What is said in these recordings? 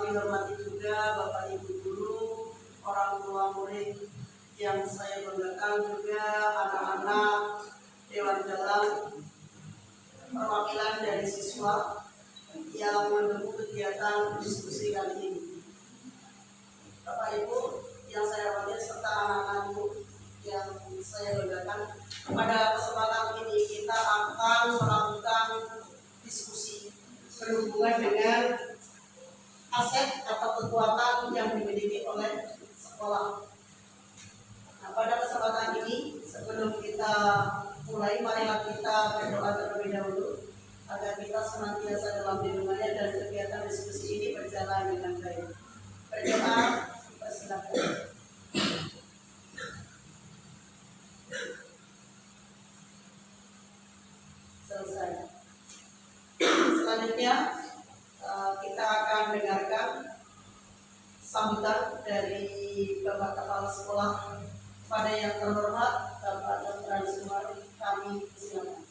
kami hormati juga Bapak Ibu guru, orang tua murid yang saya banggakan, juga anak-anak Dewan Dalam, perwakilan dari siswa yang mendukung kegiatan diskusi kali ini. Bapak Ibu yang saya hormati serta anak-anakku yang saya banggakan, pada kesempatan ini kita akan melakukan diskusi berhubungan dengan aset atau kekuatan yang dimiliki oleh sekolah. Nah, pada kesempatan ini sebelum kita mulai, marilah kita berdoa terlebih dahulu agar kita senantiasa dalam lindungannya dan kegiatan diskusi ini berjalan dengan baik. Berdoa, persilakan. Selesai. Selanjutnya kita akan dengarkan sambutan dari Bapak Kepala Sekolah pada yang terhormat Bapak Dr. Adi Sumari. Kami silakan.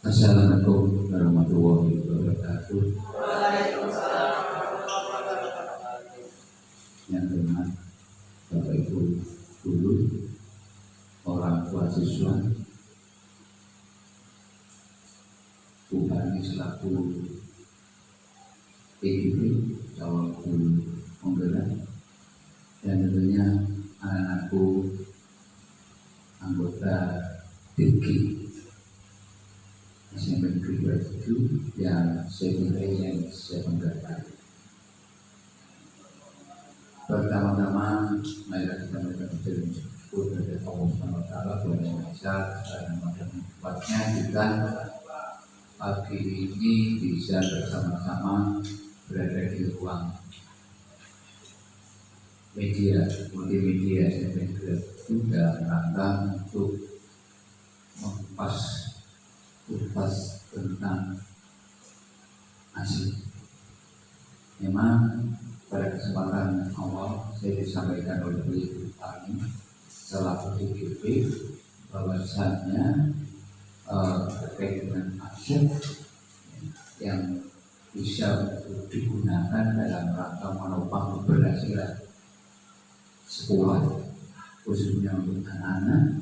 Assalamualaikum warahmatullahi wabarakatuh. Waalaikumsalam warahmatullahi wabarakatuh. Yang hormat Bapak Ibu guru, orang tua siswa, Bu Hani selaku PGB calon guru penggerak, dan tentunya anak-anakku anggota DG SMP Negeri 27 yang saya banggakan. Pertama-tama, marilah kita bersyukur kepada Allah SWT Tuhan Yang Maha Esa karena pada tempatnya kita pagi ini bisa bersama-sama berada di ruang media multimedia SMP Negeri 27 dalam rangka untuk mengupas tentang asli. Memang pada kesempatan awal saya disampaikan oleh beliau kami selaku DGP bahwasannya terkait dengan aset yang bisa digunakan dalam rangka menopang keberhasilan sekolah khususnya untuk anak-anak,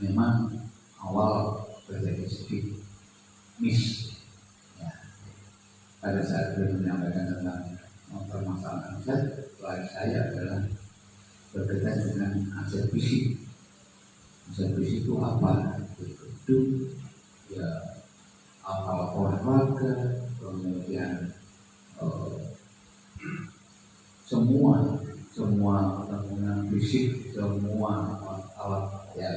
memang awal terjadi sedikit miss ya. Pada saat beliau menyampaikan tentang permasalahan aset, lain saya adalah berkaitan dengan aset fisik. Aset fisik itu apa? Itu ya alat olahraga, kemudian semua bangunan fisik, semua alat ya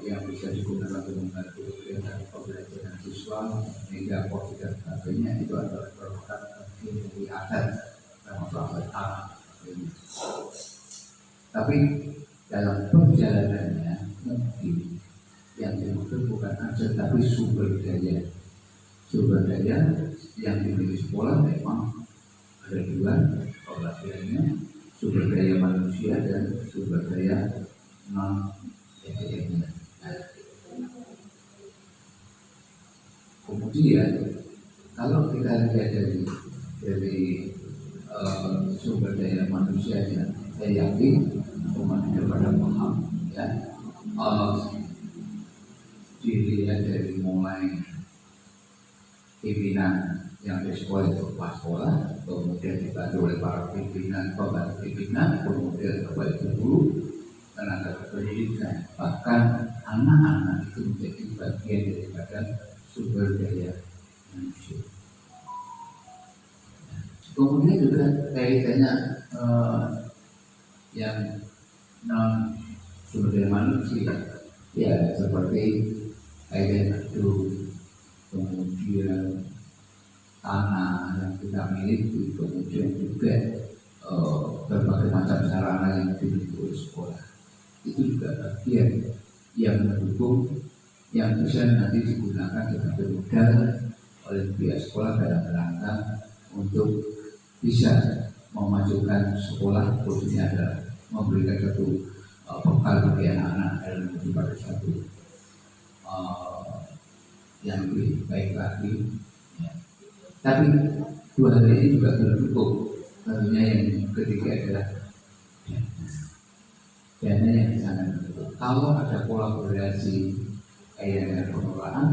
yang bisa digunakan untuk membantu kegiatan pembelajaran siswa, hingga pos dan sebagainya, itu adalah merupakan bagian dari aset termasuk aset anak. Tapi dalam perjalanannya mungkin yang dimaksud bukan aset tapi sumber daya yang dimiliki sekolah memang ada dua pembelajarannya, sumber daya manusia dan sumber daya non SDM. Kemudian kalau kita lihat dari sumber daya manusianya, saya yakin umat kita pada paham ya, dilihat dari mulai pimpinan yang di sekolah itu pas sekolah, kemudian dibantu oleh para pimpinan, pembantu pimpinan, kemudian kepada guru, tenaga pendidikan, bahkan anak-anak itu menjadi bagian daripada sumber daya manusia. Kemudian juga kaitannya yang non sumber daya manusia, ya seperti kaitan gedung, kemudian tanah yang kita miliki, kemudian juga berbagai macam sarana yang dimiliki oleh sekolah. Itu juga bagian yang mendukung, yang bisa nanti digunakan sebagai modal oleh pihak sekolah dalam rangka untuk bisa memajukan sekolah, khususnya adalah memberikan satu bekal bagi anak-anak dalam menuju pada satu yang lebih baik lagi. Ya. Tapi 2 hal ini juga belum cukup. Tentunya yang ketiga adalah dana yang sangat cukup. Kalau ada kolaborasi kayak dengan pengelolaan,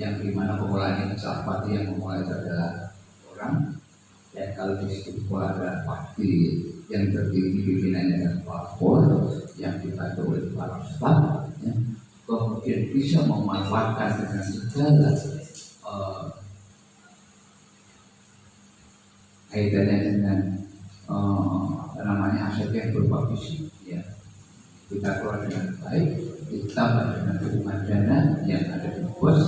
yang dimana pengelolaan itu sahabat yang memulai adalah orang, dan kalau di situ sekolah adalah pasti yang terdiri pimpinannya adalah parpol yang dibantu oleh para staf, ya. Kemudian bisa memanfaatkan dengan segala kaitannya dengan namanya aset yang berupa fisik, ya. Kita kelola dengan baik, ditambah dengan dukungan dana yang ada di bos,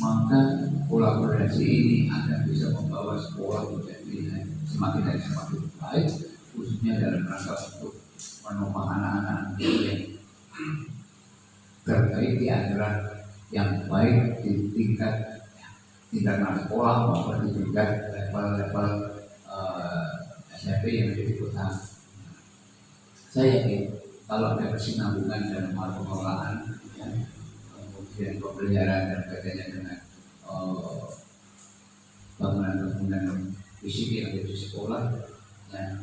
maka kolaborasi ini akan bisa membawa sekolah menjadi semakin dan semakin baik, khususnya dalam rangka untuk menopang anak-anak yang terbaik di antara yang baik di tingkat sekolah maupun di tingkat level-level SMP yang ada di kota. Saya yakin kalau ada kesinambungan dalam hal pengelolaan, ya, kemudian pemeliharaan dan kaitannya dengan bangunan-bangunan fisik yang ada di sekolah, ya,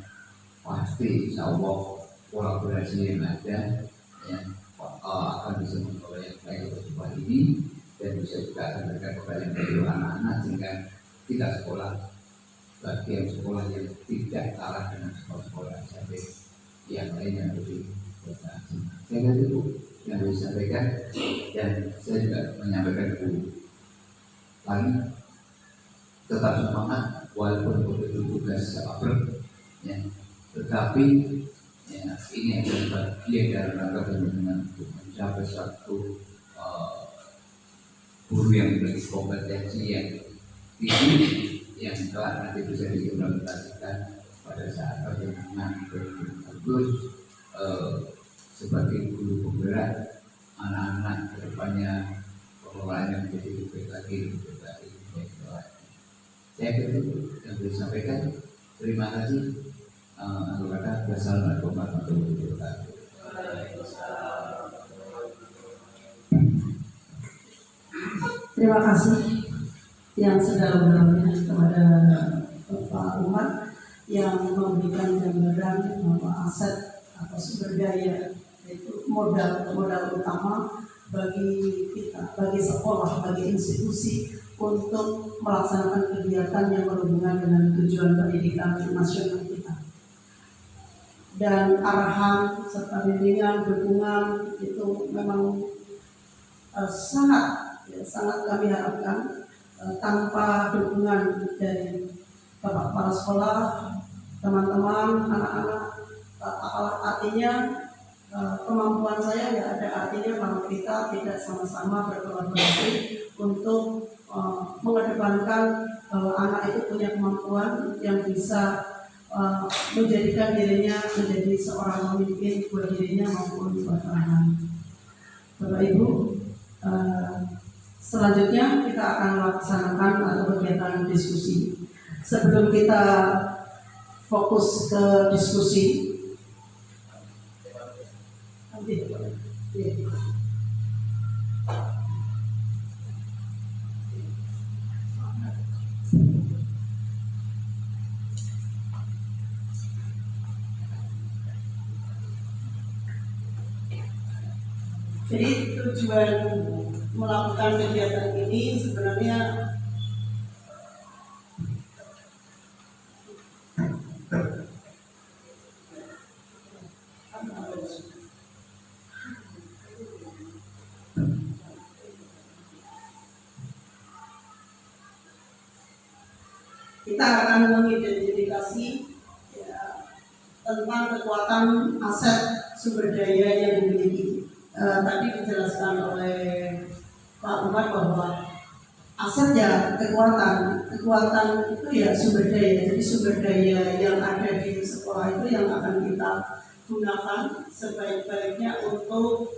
pasti insya Allah kolaborasi yang ada, ya, akan bisa membawa yang baik untuk sekolah ini, dan bisa juga akan memberikan kepada yang baik anak-anak, sehingga kita sekolah bagian sekolah yang tidak kalah dengan sekolah-sekolah SMP yang lain yang lebih kota. Saya kira itu yang bisa sampaikan, dan saya juga menyampaikan itu lagi, tetap semangat walaupun begitu tugas berat, ya, tetapi ya, ini adalah bagian dari rangka dengan untuk mencapai satu guru yang memiliki kompetensi yang tinggi, yang telah nanti bisa diimplementasikan pada saat perjalanan bagus sebagai guru penggerak anak-anak kedepannya, pengelolaan yang menjadi lebih lagi. Saya kira itu yang bisa disampaikan. Terima kasih. Wassalamualaikum warahmatullahi wabarakatuh. Terima kasih yang sedalam-dalamnya kepada Pak Umar yang memberikan gambaran bahwa aset atau sumber daya yaitu modal utama bagi kita, bagi sekolah, bagi institusi untuk melaksanakan kegiatan yang berhubungan dengan tujuan pendidikan nasional kita. Dan arahan serta bimbingan, dukungan itu memang sangat kami harapkan. Tanpa dukungan dari Bapak Kepala Sekolah, teman-teman, anak-anak, artinya kemampuan saya nggak ada artinya kalau kita tidak sama-sama berkolaborasi untuk mengedepankan bahwa anak itu punya kemampuan yang bisa menjadikan dirinya menjadi seorang pemimpin buat dirinya maupun buat orang lain. Bapak Ibu, selanjutnya kita akan melaksanakan atau kegiatan diskusi. Sebelum kita fokus ke diskusi, jadi tujuan melakukan kegiatan ini sebenarnya kita akan mengidentifikasi tentang kekuatan aset sumber daya yang dimiliki. Tadi dijelaskan oleh Pak Umar bahwa aset ya kekuatan itu ya sumber daya. Jadi sumber daya yang ada di sekolah itu yang akan kita gunakan sebaik-baiknya untuk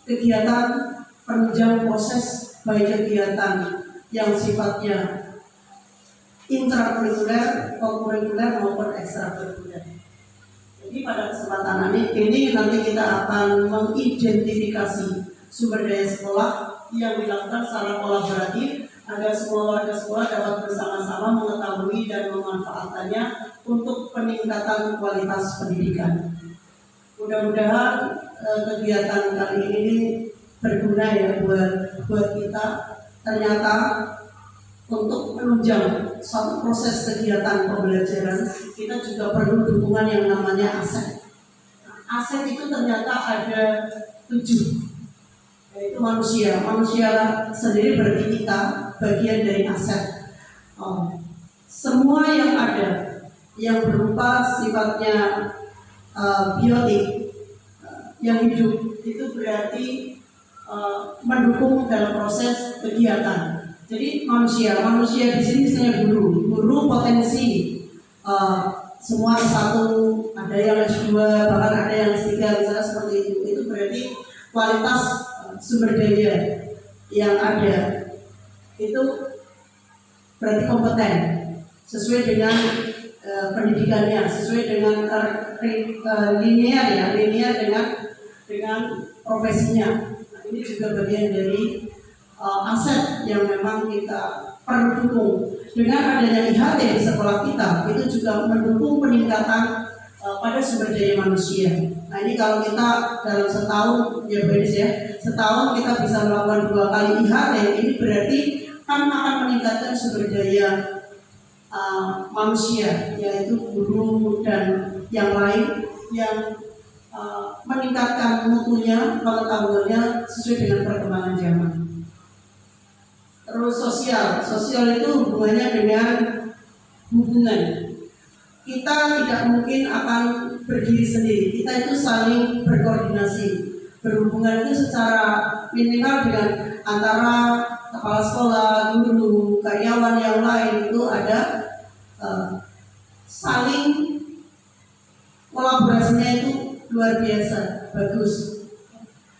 kegiatan penunjang proses, baik kegiatan yang sifatnya intrakurikuler, kokurikuler maupun ekstrakurikuler. Jadi pada kesempatan ini nanti kita akan mengidentifikasi sumber daya sekolah yang dilakukan secara kolaboratif agar semua warga sekolah dapat bersama-sama mengetahui dan memanfaatkannya untuk peningkatan kualitas pendidikan. Mudah-mudahan kegiatan kali ini berguna ya buat kita. Ternyata untuk menunjang suatu proses kegiatan pembelajaran kita juga perlu dukungan yang namanya aset. Aset itu ternyata ada 7, yaitu manusia. Manusia sendiri berarti kita bagian dari aset. Semua yang ada yang berupa sifatnya biotik yang hidup itu berarti mendukung dalam proses kegiatan. Jadi manusia di sini misalnya guru potensi semua S1, ada yang S2, bahkan ada yang S3 misalnya seperti itu berarti kualitas sumber daya yang ada itu berarti kompeten sesuai dengan pendidikannya, sesuai dengan linear dengan profesinya. Nah, ini juga bagian dari aset yang memang kita perlu dukung. Dengan adanya IHT di sekolah kita, itu juga mendukung peningkatan pada sumber daya manusia. Nah ini kalau kita dalam setahun, ya beres ya, setahun kita bisa melakukan 2 kali IHT, ini berarti kan akan meningkatkan sumber daya manusia, yaitu guru dan yang lain yang meningkatkan mutunya, pengetahuannya sesuai dengan perkembangan zaman. Terus sosial itu hubungannya dengan hubungan. Kita tidak mungkin akan berdiri sendiri. Kita itu saling berkoordinasi, berhubungan itu secara minimal dengan antara kepala sekolah, guru, karyawan yang lain itu ada saling kolaborasinya itu luar biasa, bagus.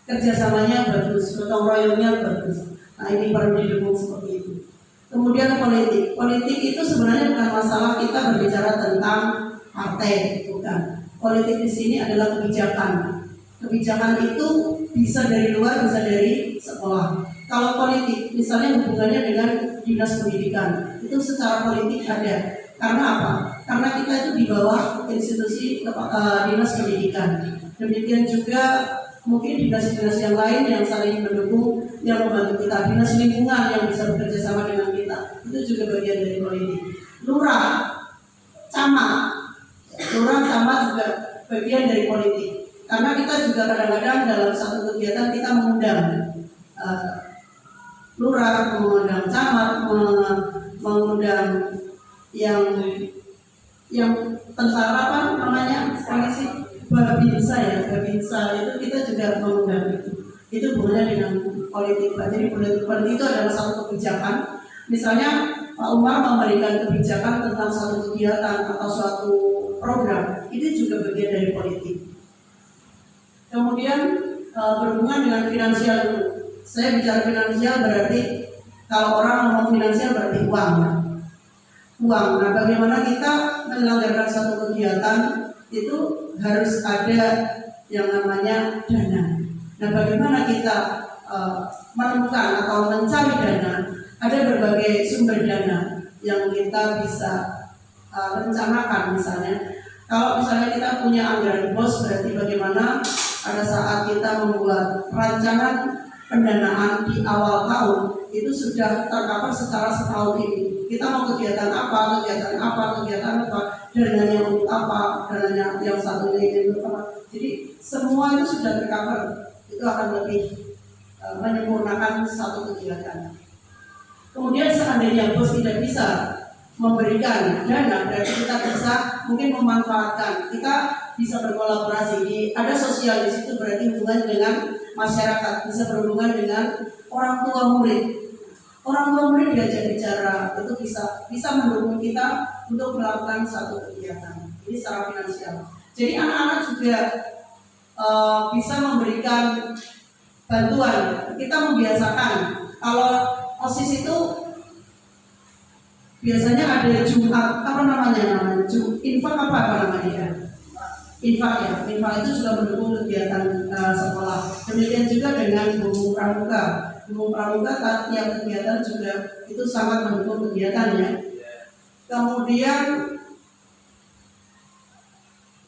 Kerjasamanya bagus, gotong royongnya bagus. Nah ini perlu didukung seperti itu. Kemudian politik itu sebenarnya bukan masalah kita berbicara tentang partai, bukan. Politik di sini adalah kebijakan. Kebijakan itu bisa dari luar, bisa dari sekolah. Kalau politik, misalnya hubungannya dengan dinas pendidikan, itu secara politik ada. Karena apa? Karena kita itu di bawah institusi dinas pendidikan. Demikian juga mungkin dinas-dinas yang lain yang saling mendukung, yang membantu kita, dinas lingkungan yang bisa bekerja sama dengan kita, itu juga bagian dari politik. Lurah, camat juga bagian dari politik. Karena kita juga kadang-kadang dalam satu kegiatan kita mengundang lurah, mengundang camat, mengundang yang tentara apa namanya polisi. Babinsa itu kita juga mengundang itu hubungannya dengan politik. Jadi politik itu adalah satu kebijakan. Misalnya Pak Umar memberikan kebijakan tentang suatu kegiatan atau suatu program, itu juga bagian dari politik. Kemudian berhubungan dengan finansial dulu. Saya bicara finansial berarti kalau orang ngomong finansial berarti uang. Nah bagaimana kita menyelenggarakan suatu kegiatan itu harus ada yang namanya dana. Nah, bagaimana kita menemukan atau mencari dana? Ada berbagai sumber dana yang kita bisa rencanakan. Misalnya, kalau misalnya kita punya anggaran BOS, berarti bagaimana pada saat kita membuat rancangan pendanaan di awal tahun itu sudah tercover secara setahun ini. Kita mau kegiatan apa, dananya untuk apa, dananya yang satunya ini untuk apa. Jadi semua itu sudah tercover. Itu akan lebih menyempurnakan satu kegiatan. Kemudian seandainya bos tidak bisa memberikan dana, berarti kita bisa mungkin memanfaatkan. Kita bisa berkolaborasi. Ada sosial di situ, berarti hubungan dengan masyarakat, bisa berhubungan dengan orang tua murid. Orang tua murid diajak bicara, itu bisa mendukung kita untuk melakukan satu kegiatan. Ini secara finansial. Jadi anak-anak juga bisa memberikan bantuan. Kita membiasakan kalau OSIS itu biasanya ada Jumat infak apa namanya? infak ya. Infak itu juga mendukung kegiatan sekolah. Demikian juga dengan buku pramuka. Buku pramuka tiap kegiatan juga itu sangat mendukung kegiatannya. Kemudian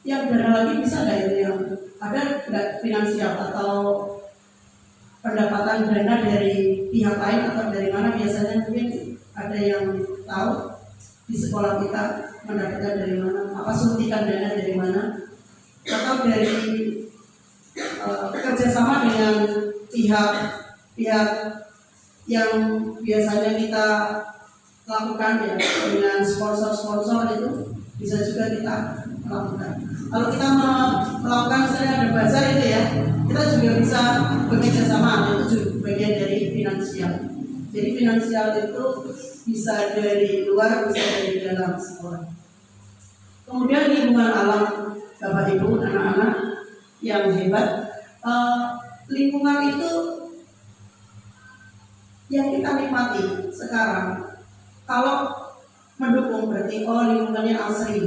yang dana lagi bisa nggak itu yang ada nggak finansial atau pendapatan dana dari pihak lain atau dari mana? Biasanya mungkin ada yang tahu di sekolah kita mendapatkan dari mana, apa suntikan dana dari mana, atau dari kerjasama dengan pihak yang biasanya kita lakukan ya, dengan sponsor itu bisa juga kita lakukan. Kalau kita melakukan misalnya ada bazar itu ya, kita juga bisa bekerja sama, itu juga bagian dari finansial. Jadi finansial itu bisa dari luar, bisa dari dalam sekolah. Kemudian lingkungan alam, Bapak Ibu, anak-anak yang hebat, lingkungan itu yang kita nikmati sekarang. Kalau mendukung berarti lingkungannya asri.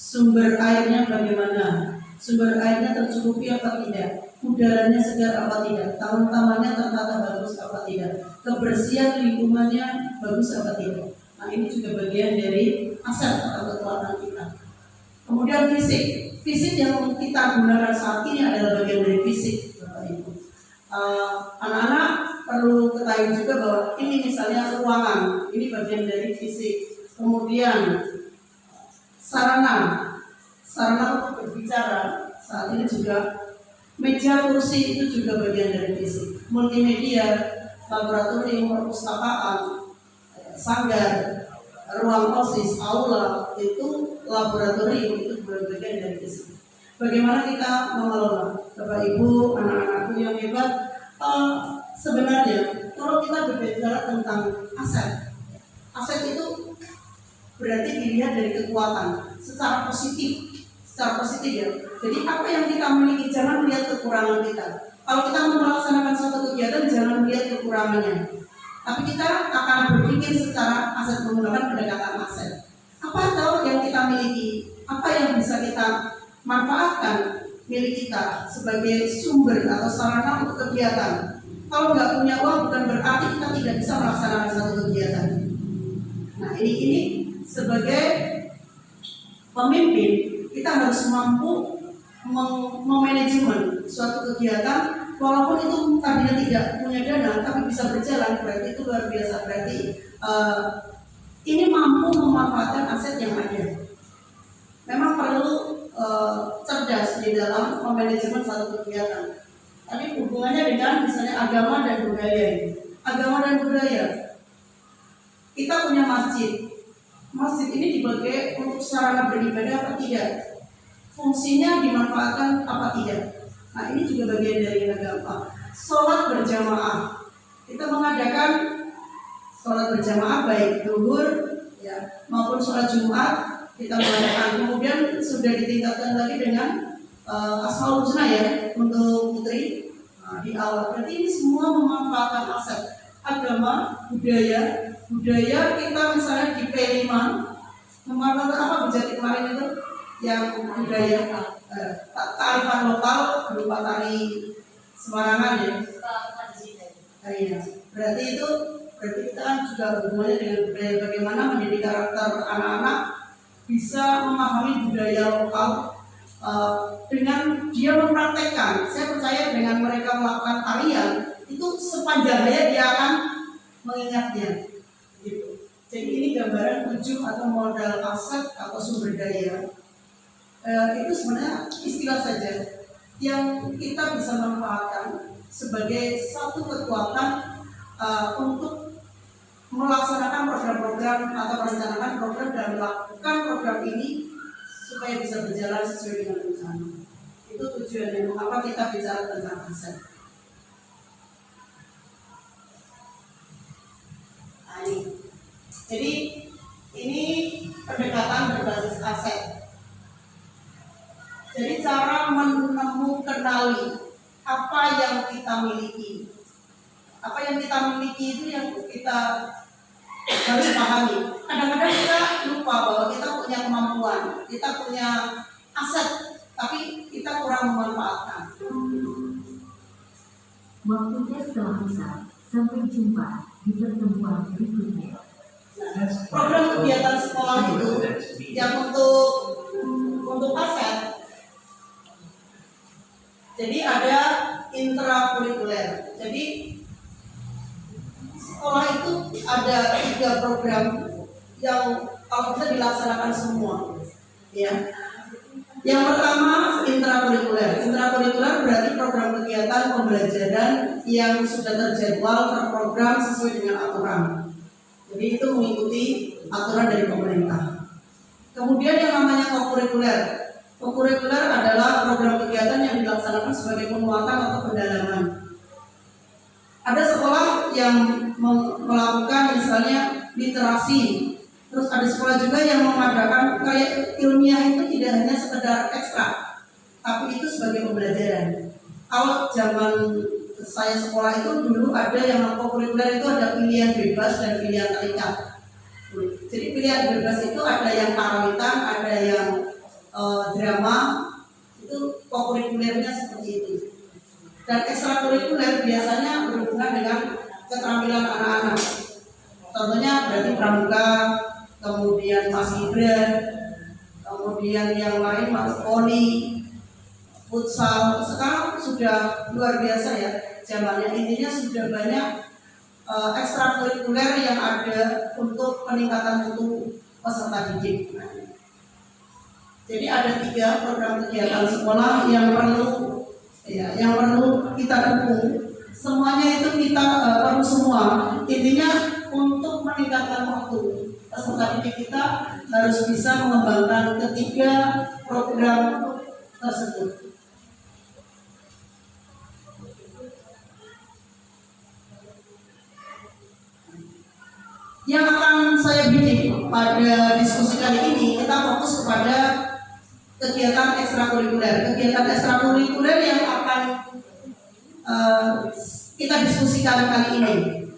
Sumber airnya bagaimana? Sumber airnya tercukupi apa tidak? Udaranya segar apa tidak? Taman-tamannya tertata bagus apa tidak? Kebersihan lingkungannya bagus apa tidak? Nah, ini juga bagian dari aset atau kekuatan kita. Kemudian fisik yang kita gunakan saat ini adalah bagian dari fisik, Bapak Ibu. Anak-anak perlu ketahui juga bahwa ini misalnya ruangan, ini bagian dari fisik. Kemudian sarana untuk berbicara saat ini juga meja kursi itu juga bagian dari fisik. Multimedia, laboratorium, perpustakaan, sanggar, ruang OSIS, aula itu laboratorium itu bagian dari fisik. Bagaimana kita mengelola? Bapak Ibu, anak-anakku yang hebat, sebenarnya kalau kita berbicara tentang aset itu berarti dilihat dari kekuatan secara positif ya. Jadi apa yang kita miliki jangan melihat kekurangan kita. Kalau kita mau melaksanakan suatu kegiatan jangan melihat kekurangannya, tapi kita akan berpikir secara aset, menggunakan pendekatan aset. Apa tahu yang kita miliki, apa yang bisa kita manfaatkan milik kita sebagai sumber atau sarana untuk kegiatan. Kalau nggak punya uang bukan berarti kita tidak bisa melaksanakan satu kegiatan. Nah, ini sebagai pemimpin kita harus mampu memanajemen suatu kegiatan, walaupun itu tadinya tidak punya dana tapi bisa berjalan, berarti itu luar biasa. Berarti ini mampu memanfaatkan aset yang ada. Memang perlu cerdas di dalam memanajemen satu kegiatan. Tapi hubungannya dengan misalnya agama dan budaya. Agama dan budaya. Kita punya masjid. Masjid ini dipakai untuk sarana beribadah apa tidak? Fungsinya dimanfaatkan apa tidak? Nah, ini juga bagian dari agama. Sholat berjamaah. Kita mengadakan sholat berjamaah baik zuhur ya maupun sholat Jumat kita mengadakan. Kemudian sudah ditingkatkan lagi dengan asmaul husna ya untuk putri di awal. Berarti ini semua memanfaatkan aset agama, budaya kita misalnya di P5 memanfaatkan apa Bejati kemarin itu yang budaya kearifan lokal berupa tari Semarangan ya. Iya. Berarti kita kan juga hubungannya dengan budaya, bagaimana mendidik karakter anak-anak bisa memahami budaya lokal dengan dia mempraktekkan. Saya percaya dengan mereka melakukan tarian itu sepanjang hayat dia akan mengingatnya. Gitu. Jadi ini gambaran 7 atau modal aset atau sumber daya. Itu sebenarnya istilah saja yang kita bisa manfaatkan sebagai satu kekuatan untuk melaksanakan program-program atau merencanakan program dan melakukan program ini supaya bisa berjalan sesuai dengan rencana. Itu tujuannya mengapa kita bicara tentang aset. Nah, jadi ini pendekatan berbasis aset. Jadi cara kenali apa yang kita miliki. Apa yang kita miliki itu yang kita harus pahami. Kadang-kadang kita lupa bahwa kita punya kemampuan, kita punya aset, tapi kita kurang memanfaatkan. Waktunya telah habis. Sampai jumpa di pertemuan berikutnya. Program kegiatan sekolah itu yang untuk aset. Jadi ada intrakurikuler. Jadi sekolah itu ada 3 program yang kalau bisa dilaksanakan semua. Ya. Yang pertama intrakurikuler. Intrakurikuler berarti program kegiatan pembelajaran yang sudah terjadwal, terprogram sesuai dengan aturan. Jadi itu mengikuti aturan dari pemerintah. Kemudian yang namanya kokurikuler. Kokurikuler adalah program kegiatan yang dilaksanakan sebagai penguatan atau pendalaman. Ada sekolah yang melakukan misalnya literasi. Terus ada sekolah juga yang mengadakan kayak ilmiah itu tidak hanya sekedar ekstra, tapi itu sebagai pembelajaran. Kalau zaman saya sekolah itu dulu ada yang kokurikuler itu ada pilihan bebas dan pilihan terikat. Jadi pilihan bebas itu ada yang karawitan, ada yang drama, itu kokurikulernya seperti itu. Dan ekstrakurikuler biasanya berhubungan dengan keterampilan anak-anak. Contohnya berarti pramuka, kemudian paskibra, kemudian yang lain voli, futsal. Sekarang sudah luar biasa ya zamannya. Intinya sudah banyak ekstrakurikuler yang ada untuk peningkatan mutu peserta didik. Jadi ada 3 program kegiatan sekolah yang perlu kita dukung. Semuanya itu kita perlu semua. Intinya untuk meningkatkan waktu peserta didik kita harus bisa mengembangkan ketiga program tersebut. Yang akan saya bidik pada diskusi kali ini, kita fokus kepada kegiatan ekstrakurikuler. Kegiatan ekstrakurikuler yang akan kita diskusikan kali ini.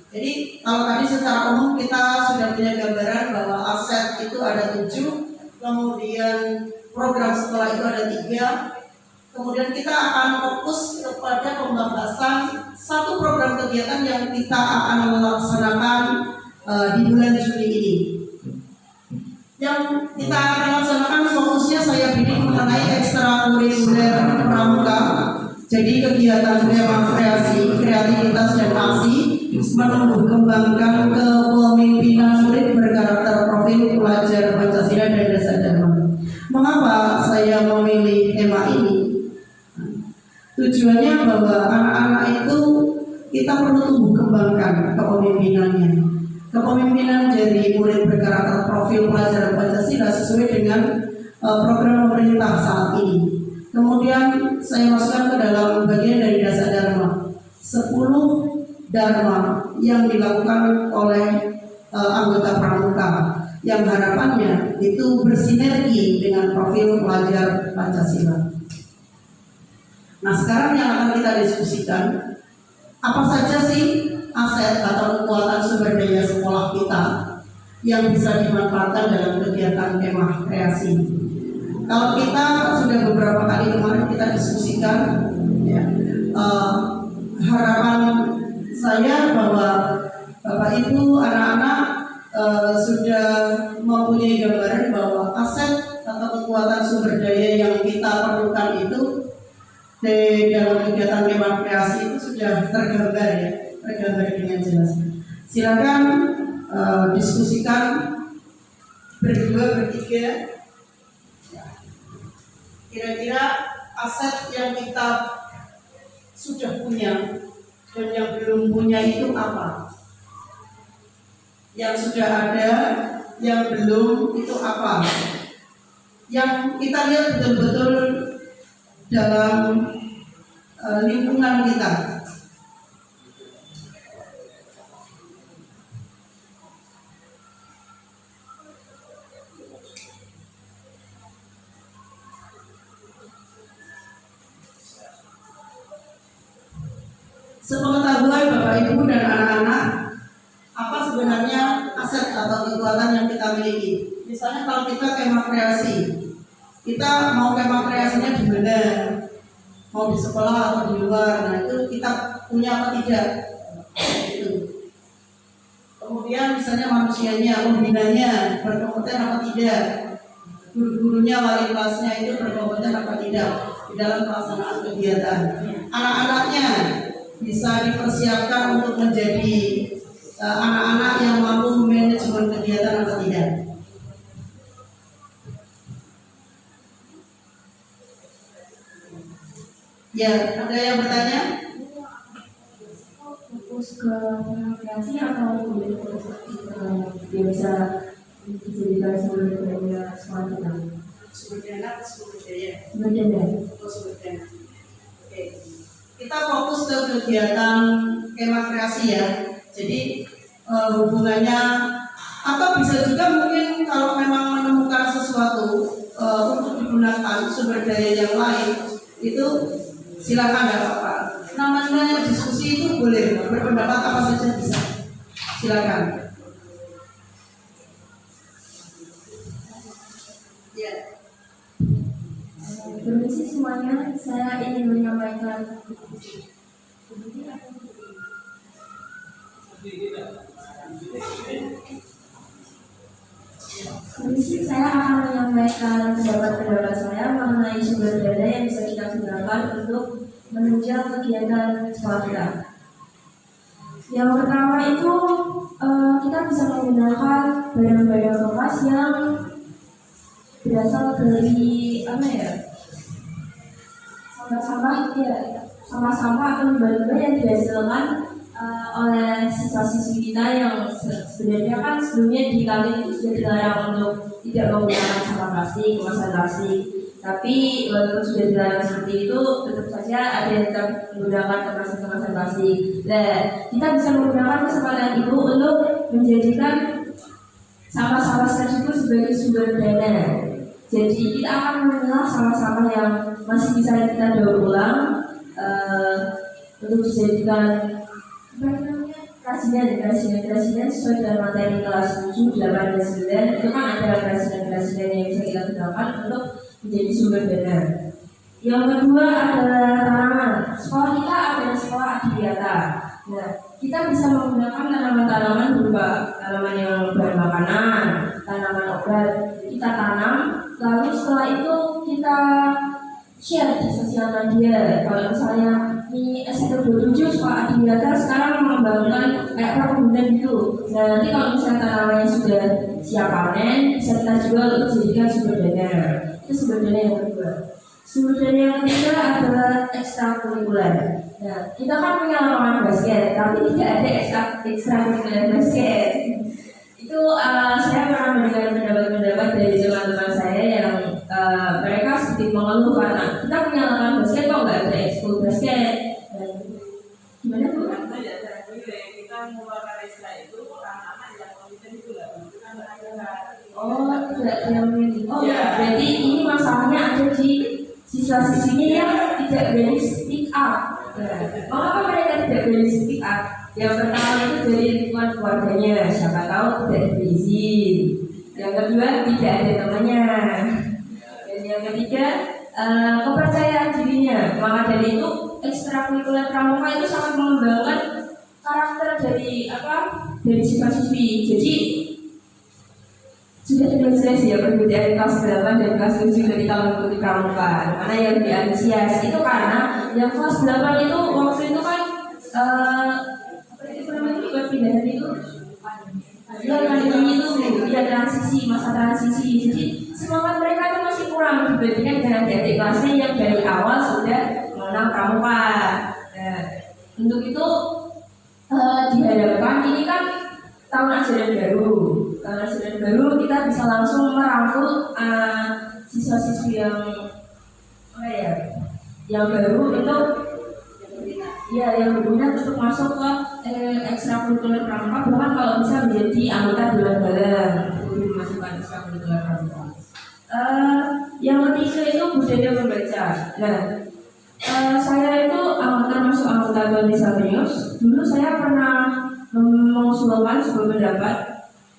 Jadi kalau tadi secara umum kita sudah punya gambaran bahwa aset itu ada 7, kemudian program sekolah itu ada 3. Kemudian kita akan fokus kepada pembahasan satu program kegiatan yang kita akan melaksanakan di bulan Juni ini. Yang kita akan laksanakan fokusnya saya bidik mengenai ekstrakurikuler pramuka. Jadi kegiatan kreasi, kreativitas dan aksi menumbuh kembangkan kepemimpinan murid berkarakter profil pelajar Pancasila dan Dasar Dharma. Mengapa saya memilih tema ini? Tujuannya bahwa anak-anak itu kita perlu tumbuh kembangkan kepemimpinannya. Kepemimpinan dari murid berkarakter profil pelajar Pancasila sesuai dengan program pemerintah saat ini. Kemudian saya masukkan ke dalam bagian dari Dasar Dharma 10 Dharma yang dilakukan oleh anggota pramuka yang harapannya itu bersinergi dengan profil pelajar Pancasila. Nah sekarang yang akan kita diskusikan, apa saja sih aset atau kekuatan sumber daya sekolah kita yang bisa dimanfaatkan dalam kegiatan kemah kreasi. Kalau kita sudah beberapa kali kemarin kita diskusikan, ya, harapan saya bahwa Bapak Ibu anak-anak sudah mempunyai gambaran bahwa aset atau kekuatan sumber daya yang kita perlukan itu di dalam kegiatan kemah kreasi itu sudah tergambar ya, tergambar dengan jelas. Silakan diskusikan berdua bertiga. Kira-kira aset yang kita sudah punya dan yang belum punya itu apa? Yang sudah ada, yang belum itu apa? Yang kita lihat betul-betul dalam lingkungan kita. Sepengetahuan Bapak Ibu dan anak-anak, apa sebenarnya aset atau kekuatan yang kita miliki? Misalnya kalau kita kemah kreasi, kita mau kemah kreasinya di mana, mau di sekolah atau di luar. Nah itu kita punya apa tidak itu. Kemudian misalnya manusianya, pembinanya berkompeten apa tidak, guru-gurunya, wali kelasnya itu berkompeten apa tidak di dalam pelaksanaan kegiatan. Anak-anaknya bisa dipersiapkan untuk menjadi anak-anak yang mampu manajemen kegiatan atau tidak. Ya, ada yang bertanya? Fokus ke kreasi atau lebih fokus ke dia bisa dijadikan sumber daya sekolah kita? Sumber dana atau sumber daya? Sumber daya. Oh, sumber dana. Oke. Kita fokus ke kegiatan kemah kreasi ya. Jadi hubungannya, atau bisa juga mungkin kalau memang menemukan sesuatu untuk digunakan sumber daya yang lain itu silakan, nggak apa-apa. Namanya diskusi itu boleh, berpendapat apa saja bisa. Silakan. Ya. Permisi semuanya, saya ingin menyampaikan saya akan menyampaikan pendapat saya mengenai sumber daya yang bisa kita gunakan untuk menunjang kegiatan sekolah kita. Yang pertama itu kita bisa menggunakan barang-barang bekas yang berasal dari sampah-sampah atau limbah-limbah yang dihasilkan oleh siswa-siswi kita yang sebenarnya kan sebelumnya di kali itu sudah dilarang untuk tidak menggunakan sampah plastik, kemasan plastik. Tapi walaupun sudah dilarang seperti itu, tetap saja ada yang tetap menggunakan kemasan plastik. Dan kita bisa menggunakan kesempatan itu untuk menjadikan sampah-sampah tersebut sebagai sumber dana. Jadi kita akan memilah sampah-sampah yang masih bisa kita daur ulang untuk dijadikan kerajinan sesuai dengan materi kelas 7, 8, dan 9. Itu kan ada kerajinan yang bisa kita gunakan untuk menjadi sumber dana. Yang kedua adalah tanaman. Sekolah kita adalah sekolah adiwiyata. Nah, kita bisa menggunakan tanaman-tanaman berupa tanaman yang bermakanan, tanaman obat. Kita tanam, lalu setelah itu kita share di sosial media. Kalau misalnya di ST27 sekolah adiwiyata sekarang mengembangkan kayak perkebunan gitu. Nah, nanti kalau misalnya tanamannya sudah siap panen, bisa kita jual untuk dijadikan sumber dana. Itu sumber dana yang kedua. Sumber dana yang ketiga adalah ekstrakurikuler. Nah, kita kan punya lapangan basket, tapi tidak ada ekstrakurikuler basket. Itu saya pernah mendengar pendapat-pendapat dari teman-teman saya yang mereka sedikit mengeluh karena kita punya lapangan basket kok nggak ada ekskul basket. Gimana tuh? Kita mengeluarkan ekstra itu anak-anak yang kompeten itu lah, bukan ada. Oh, tidak memilih. Oh ya, berarti ini masalahnya ada di siswa-siswinya yang tidak berani speak up. Mengapa mereka tidak berani speak up? Yang pertama itu dari lingkungan keluarganya, siapa tahu tidak berizin. Yang kedua tidak ada temannya. Dan yang ketiga kepercayaan dirinya. Maka dari itu ekstrakurikuler pramuka itu sangat mengembangkan karakter dari siswa-siswi. Jadi sudah jelas ya perbedaan kelas 8 dan kelas 7 ketika mengikuti pramuka. Mana yang lebih antusias itu karena yang kelas 8 itu waktu itu kan perpindahan itu masa transisi. Jadi semangat mereka itu masih kurang dibandingkan dengan adik kelasnya yang dari awal sudah mengenal pramuka. Nah, untuk itu diharapkan ini kan tahun ajaran baru kita bisa langsung merangkul siswa-siswi yang baru itu yang berminat untuk masuk ke ekstrakurikuler pramuka, bahkan kalau bisa menjadi anggota dewan dalam untuk dimasukkan ekstrakurikuler pramuka. Yang ketiga itu budaya membaca. Nah, saya itu masuk anggota Dewan Desa Banyumas. Dulu saya pernah mengusulkan sebuah pendapat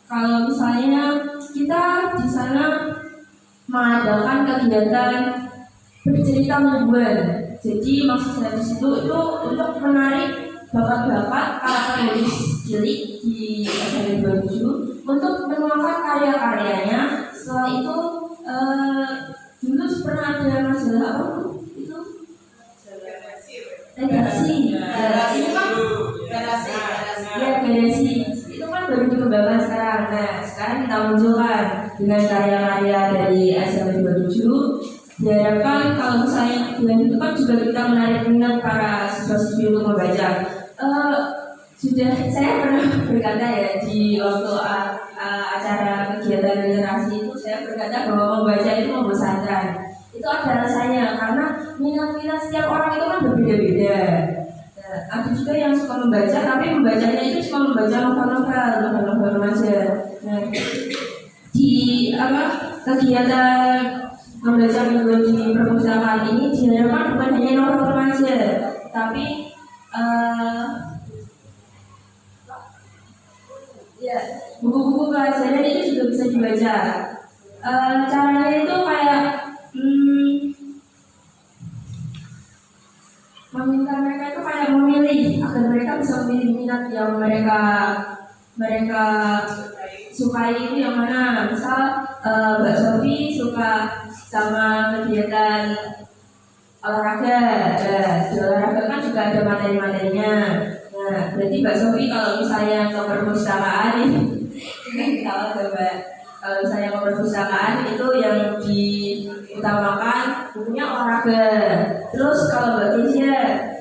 kalau misalnya kita di sana mengadakan kegiatan bercerita mingguan. Jadi maksud saya di situ itu untuk menarik bakat-bakat para penulis cilik di SMP 27 untuk menuangkan karya-karyanya. Setelah itu dulu pernah ada masalah apa itu? Redaksi. Ini kan redaksi. Itu kan baru dikembangkan sekarang. Nah, sekarang kita munculkan dengan karya-karya dari SMP 27. Diharapkan kalau misalnya dengan itu kan juga kita menarik minat para siswa-siswi untuk membaca. Sudah saya pernah berkata ya di waktu acara kegiatan literasi itu saya berkata bahwa membaca itu membosankan. Itu ada rasanya karena minat-minat setiap orang itu kan berbeda-beda. Ada juga yang suka membaca tapi membacanya itu cuma membaca novel remaja. Nah, di kegiatan membaca mingguan di perpustakaan ini diharapkan bukan hanya novel remaja, tapi buku-buku pelajaran itu juga bisa dibaca. Caranya itu kayak meminta mereka itu kayak memilih agar mereka bisa memilih minat yang mereka sukai itu yang mana. Misal Mbak Sofi suka sama kegiatan olahraga. Di olahraga kan juga ada materi-materinya. Nah, berarti Mbak Sofi kalau misalnya ke perpustakaan kalau misalnya ke perpustakaan itu yang diutamakan bukunya olahraga. Terus kalau Mbak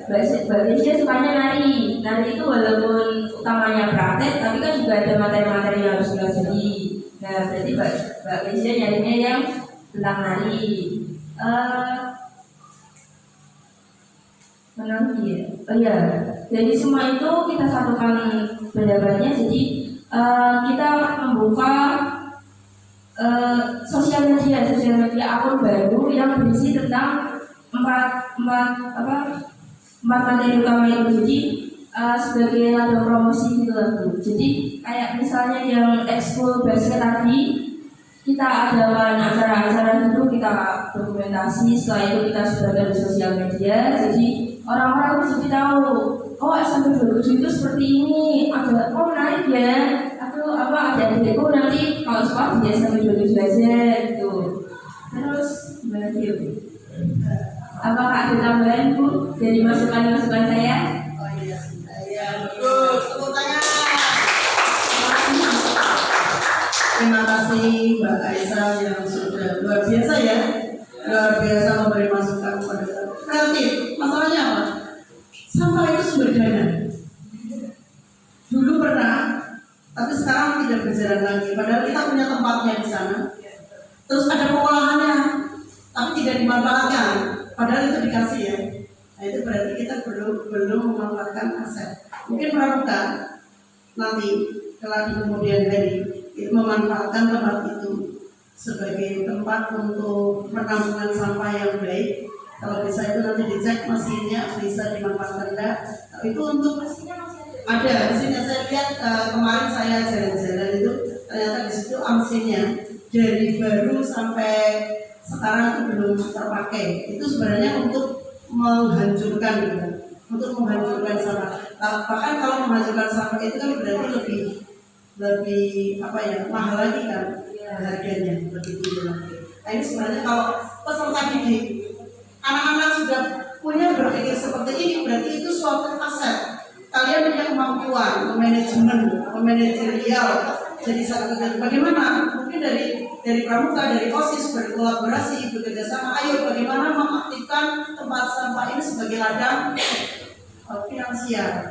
Kesia sukanya nari itu walaupun utamanya praktek tapi kan juga ada materi-materi yang harus dipelajari. Nah, berarti Mbak Kesia nyarinya yang tentang nari. Jadi semua itu kita satukan pendapatnya. Jadi kita membuka sosial media akun baru yang berisi tentang empat materi utama itu. Jadi sebagai ladang promosi gitu lah Bu. Jadi kayak misalnya yang ekskul basket tadi kita adakan acara-acara itu, kita dokumentasi, setelah itu kita sebarkan di sosial media. Jadi orang-orang itu jadi tahu, oh SMP 27 itu seperti ini, ada menarik ya, atau ada adikku nanti kalau sekolah di SMP 27 aja gitu. Terus gimana Bu? Apakah ada tambahan Bu dari masukan-masukan saya? Oh iya, bagus. Tepuk tangan. Terima kasih Mbak Aisyah yang sudah luar biasa ya, luar biasa memberi masukan kepada kita. Kreatif. Masalahnya apa? Sampah itu sumber dana. Dulu pernah, tapi sekarang tidak berjalan lagi. Padahal kita punya tempatnya di sana. Terus ada pengolahannya, tapi tidak dimanfaatkan. Padahal itu dikasih ya. Nah itu berarti kita belum memanfaatkan aset. Mungkin pramuka nanti kelak di kemudian hari memanfaatkan tempat itu sebagai tempat untuk penampungan sampah yang baik. Kalau bisa itu nanti dicek mesinnya bisa dimanfaatkan enggak. Itu untuk ada mesinnya. Saya lihat kemarin saya jalan-jalan itu ternyata di situ mesinnya dari baru sampai sekarang itu belum terpakai. Itu sebenarnya untuk menghancurkan gitu. Untuk menghancurkan sampah. Bahkan kalau menghancurkan sampah itu kan berarti lebih mahal lagi kan harganya, lebih tinggi lagi. Nah ini sebenarnya kalau peserta didik anak-anak sudah punya berpikir seperti ini, berarti itu suatu aset. Kalian punya kemampuan memanajerial jadi satu dan bagaimana mungkin dari pramuka, dari OSIS berkolaborasi bekerja sama. Ayo bagaimana mengaktifkan tempat sampah ini sebagai ladang finansial.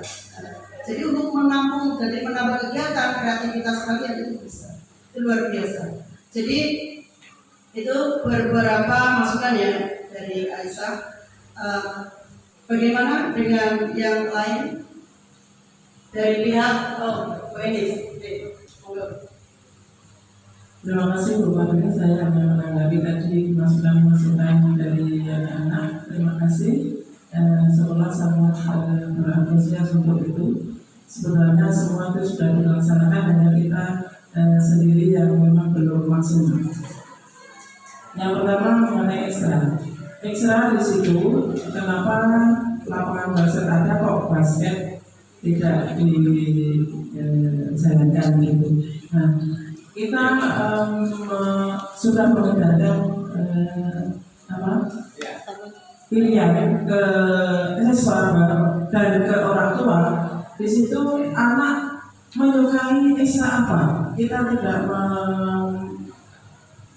Jadi untuk menampung dari menambah kegiatan kreativitas kalian itu bisa, itu luar biasa. Jadi itu beberapa masukannya dari Aisyah. Bagaimana dengan yang lain dari pihak UNIS? Terima kasih Bu Fadli, saya hanya menanggapi tadi masukan-masukan dari anak-anak. Terima kasih. Sekolah sangat berantusias untuk itu. Sebenarnya semua itu sudah dilaksanakan, hanya kita sendiri yang memang belum maksimal. Yang pertama mengenai ekstra. Ekstra di situ, kenapa lapangan basket ada kok basket tidak dijalankan gitu. Nah, kita sudah mengedarkan pilihan ke siswa dan ke orang tua. Di situ anak menyukai ekstra apa? Kita tidak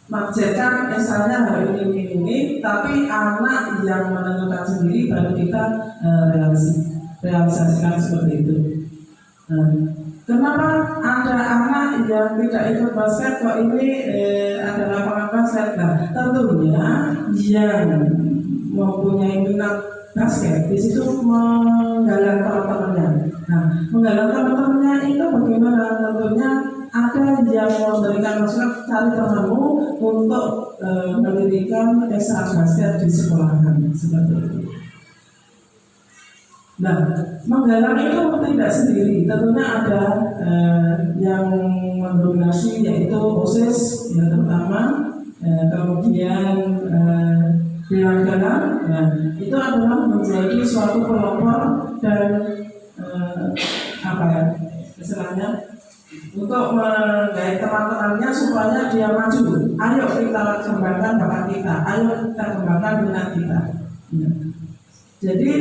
menargetkan ekstra-nya hari ini, tapi anak yang menentukan sendiri baru kita realisasikan seperti itu. Kenapa ada anak yang tidak ikut basket kok ini ada lapangan basket? Nah, tentunya yang mempunyai minat basket di situ menggalang teman-temannya. Nah, menggalang teman-temannya itu bagaimana? Tentunya ada yang memberikan masukan, cari temanmu untuk mendirikan ekstra basket di sekolahan seperti itu. Nah, menggalang itu tidak sendiri, tentunya ada yang mendominasi yaitu OSIS yang terutama, kemudian Dewan Galang. Nah, itu adalah menjadi suatu pelopor dan istilahnya untuk menggait teman-temannya supaya dia maju. Ayo kita kembangkan bakat kita, ayo kita kembangkan minat kita. Ya. Jadi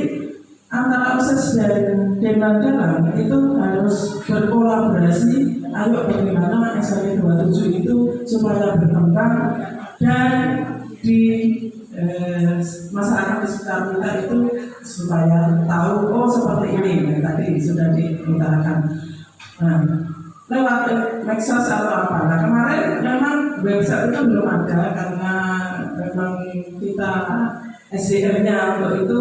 antara OSIS dan Dewan Galang itu harus berkolaborasi. Ayo bagaimana SKB 27 itu supaya berkembang dan di masyarakat di sekitar kita itu supaya tahu seperti ini tadi sudah diutarakan. Nah, lewat medsos atau apa? Nah, kemarin memang website itu belum ada karena memang kita SDM-nya untuk itu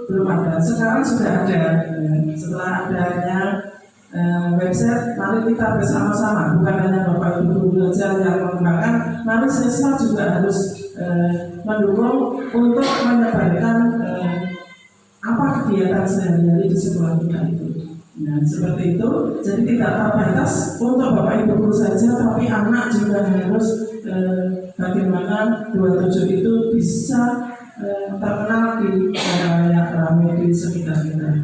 belum ada. Sekarang sudah ada. Setelah adanya website, mari kita bersama-sama, bukan hanya Bapak Ibu guru saja yang mengembangkan, mari siswa juga harus mendukung untuk menyebarkan apa kegiatan sehari-hari di sekolah kita itu. Nah, seperti itu. Jadi tidak terbatas untuk Bapak Ibu guru saja, tapi anak juga harus bagaimana 27 itu bisa terkenal di wilayah ramai di sekitar kita.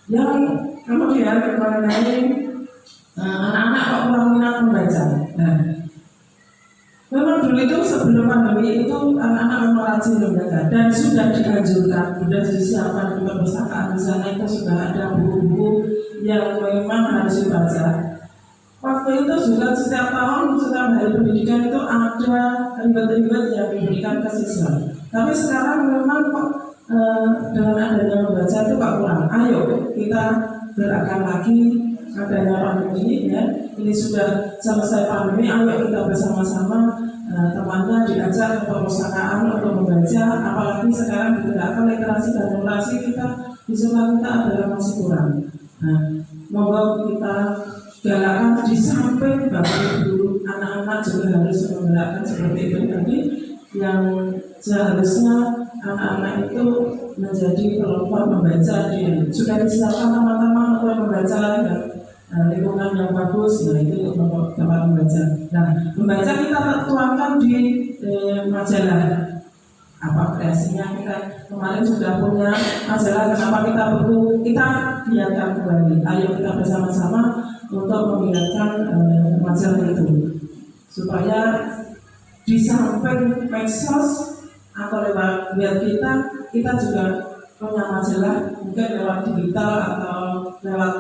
Yang kemudian mengenai anak-anak kok kurang minat membaca. Nah, memang dulu itu sebelum pandemi itu anak-anak memang rajin membaca dan sudah dianjurkan, sudah disiapkan di perpustakaan di sana itu sudah ada buku-buku yang memang harus dibaca. Waktu itu juga setiap tahun setiap hari pendidikan itu ada ribet-ribet yang diberikan ke siswa. Tapi sekarang memang kok dengan adanya membaca itu kok kurang. Ayo kita gerakan lagi adanya pandemi ya. Ini sudah selesai pandemi, ayo kita bersama-sama temannya diajak ke perpustakaan untuk membaca. Apalagi sekarang digerakkan literasi dan numerasi kita di sekolah kita adalah masih kurang. Nah, moga kita galakan di samping Bapak Ibu anak-anak juga harus menggerakkan seperti itu tadi yang seharusnya anak-anak itu menjadi pelopor membaca. Sudah disiapkan teman-teman untuk membaca lingkungan yang bagus, nah itu untuk tempat membaca. Nah, membaca kita tuangkan di majalah apa kreasinya. Kita kemarin sudah punya majalah kenapa kita perlu kita giatkan kembali. Ayo kita bersama-sama untuk mengingatkan majalah itu supaya di samping medsos atau lewat web kita juga punya majalah, mungkin lewat digital atau lewat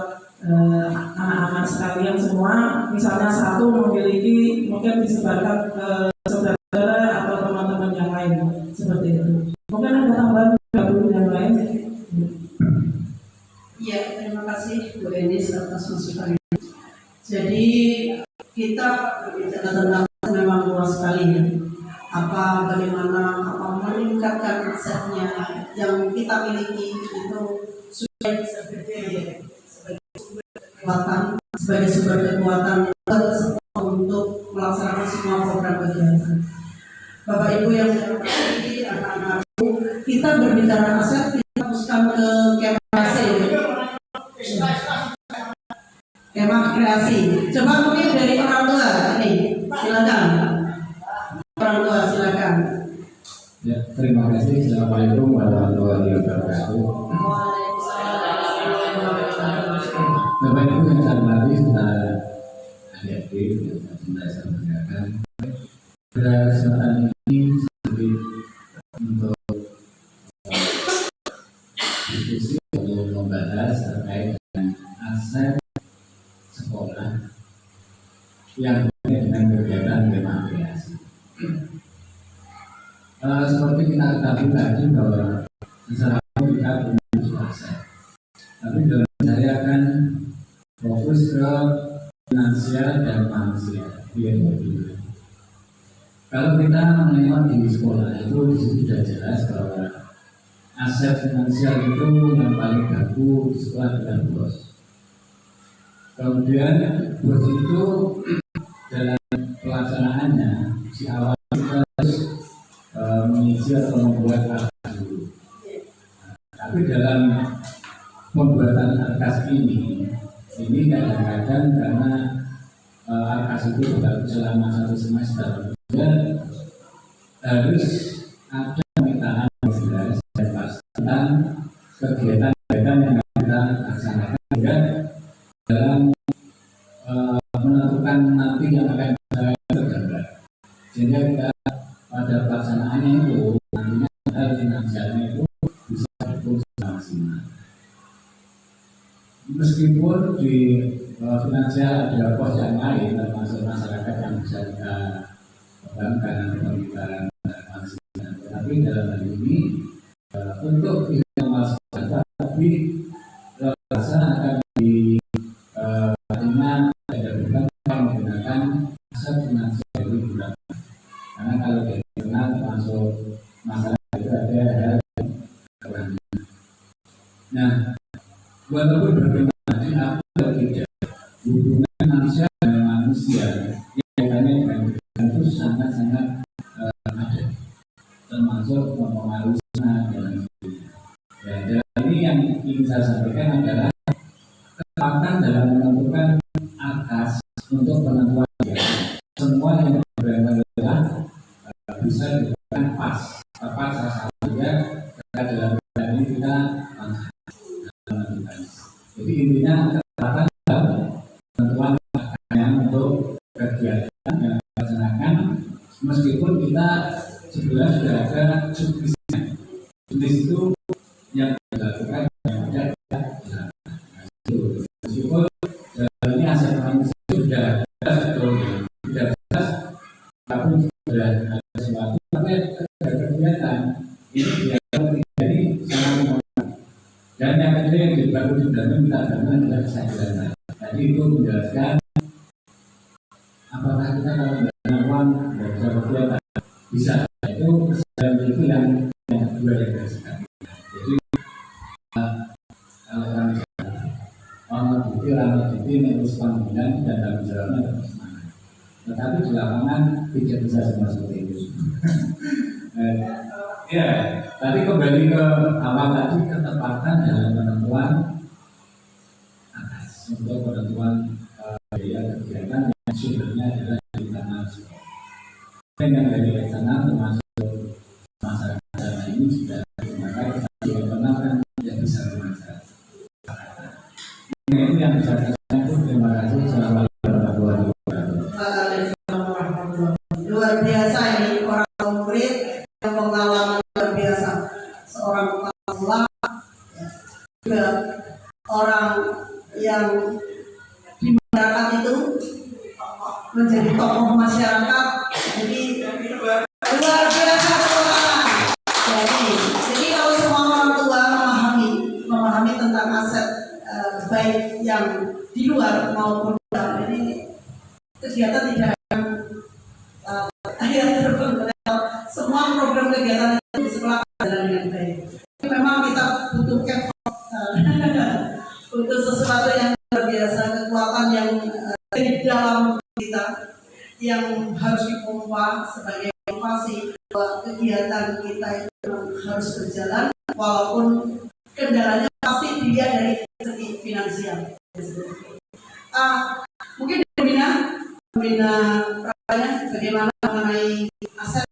anak-anak sekalian semua, misalnya satu memiliki mungkin disebarkan ke saudara atau teman-teman yang lain seperti itu. Mungkin ada tambahan guru yang lain. Iya, terima kasih Bu Enis atas masukan. Jadi kita berbicara tentang memang luas sekali ya. Bagaimana meningkatkan asetnya yang kita miliki itu sebagai sumber kekuatan untuk melaksanakan semua program kegiatan. Bapak Ibu yang saya hormati, anak-anakku, kita berbicara aset, kita fokuskan ke kemah kreasi. Coba mungkin dari orang tua ini, silakan. Orang tua silakan. Ya, terima kasih. Assalamualaikum warahmatullahi wabarakatuh. Bapak Ibu yang saya hormati, saudara adik-adik yang saya sampaikan, pada kesempatan ini sedikit untuk diskusi untuk membahas terkait dengan aset sekolah yang terkait dengan kegiatan repatriasi. Seperti kita ketahui tadi bahwa secara kita punya aset, tapi dalam saya akan fokus ke finansial dan manusia. Kalau kita menengok di sekolah itu di situ sudah jelas bahwa aset finansial itu yang paling baku di sekolah adalah bos. Kemudian bos itu dalam pelaksanaannya di awal kita harus mengisi atau membuat akas dulu. Tapi dalam pembuatan akas ini kadang-kadang karena akas itu baru selama 1 semester, kemudian harus ada permintaan yang jelas dan pasti tentang kegiatan-kegiatan yang kita laksanakan juga dalam menentukan nanti yang akan kita tergambar. Sehingga kita pada pelaksanaannya itu nantinya hal finansialnya itu bisa berfungsi maksimal. Meskipun di finansial ada pos yang lain termasuk masyarakat yang bisa kita kembangkan atau pembicaraan maksimal, tetapi dalam hal ini untuk yang masyarakat tapi rasa akan di artinya ada bukan menggunakan aset finansial itu digunakan. Karena kalau dari internal termasuk masyarakat itu ada hal yang kurang. Nah, walaupun bagaimana atau tidak, hubungan manusia dengan manusia yang dengan itu sangat-sangat ada, termasuk mempengaruhi dan sebagainya. Ya, dan ini yang ingin saya sampaikan adalah ketepatan dalam menentukan atas untuk penentuan semua yang berbeda bisa dilakukan pas tepat sasarannya dalam keadaan ini kita menentukan. Jadi intinya ketepatan dalam penentuan akarnya untuk kegiatan yang dilaksanakan meskipun kita sebenarnya sudah ada subsidi. Subsidi itu yang dilakukan yang tidak dilakukan. Meskipun ini aset manusia sudah betul tidak jelas, tapi sudah ada sesuatu, tapi ada kegiatan ini jadi sangat mempengaruhi. Dan yang kedua yang baru sudah minta dana adalah kesadaran. Tadi itu menjelaskan apakah kita kalau dana uang tidak bisa kegiatan bisa, itu kesadaran itu yang kedua yang dikasihkan. Jadi orang bukti menulis panggilan dan dalam jalannya terus semangat. Tetapi di lapangan tidak bisa semua seperti itu. Ya, tadi kembali ke awal tadi ketepatan dalam penentuan atas untuk penentuan biaya kegiatan yang sumbernya adalah di internal sekolah. Dan yang dari eksternal termasuk masyarakat dana ini sudah dimakai di internal kan tidak bisa dimakai. Ini yang bisa saya sampaikan. Terima kasih. Assalamualaikum warahmatullahi wabarakatuh. Luar biasa ini orang murid yang pengalaman luar biasa, seorang kepala juga orang yang di masyarakat itu menjadi tokoh masyarakat. Jadi luar biasa seorang. Jadi kalau semua orang tua memahami tentang aset baik yang di luar maupun dalam, ini kegiatan tidak akan semua program kegiatan itu di sekolah berjalan dengan baik. Memang kita butuh effort, butuh sesuatu yang luar biasa, kekuatan yang di dalam kita yang harus dipompa sebagai motivasi bahwa kegiatan kita itu harus berjalan walaupun kendalanya pasti dilihat dari segi finansial. Mungkin bagaimana mengenai aset?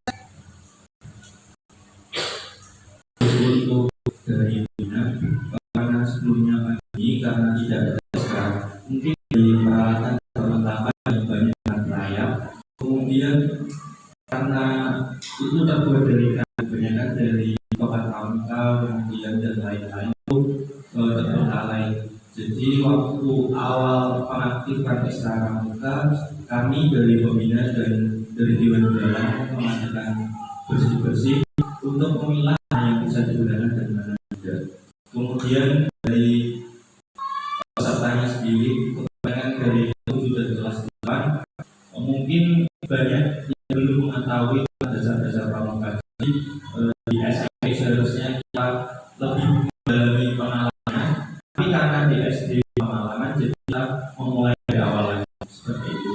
waktu awal pengaktifan Ekstra Pramuka, kami dari pembina dan dari Dewan Jalan mengadakan bersih-bersih untuk memilah mana yang bisa digunakan dan mana tidak. Kemudian dari pesertanya sendiri, kebanyakan dari 7 dan kelas 8, mungkin banyak yang belum mengetahui dasar-dasar pramuka. Jadi di SMP seharusnya kita lebih mendalami pengalaman, tapi karena di SD pengalaman, jadi kita memulai dari awal lagi seperti itu.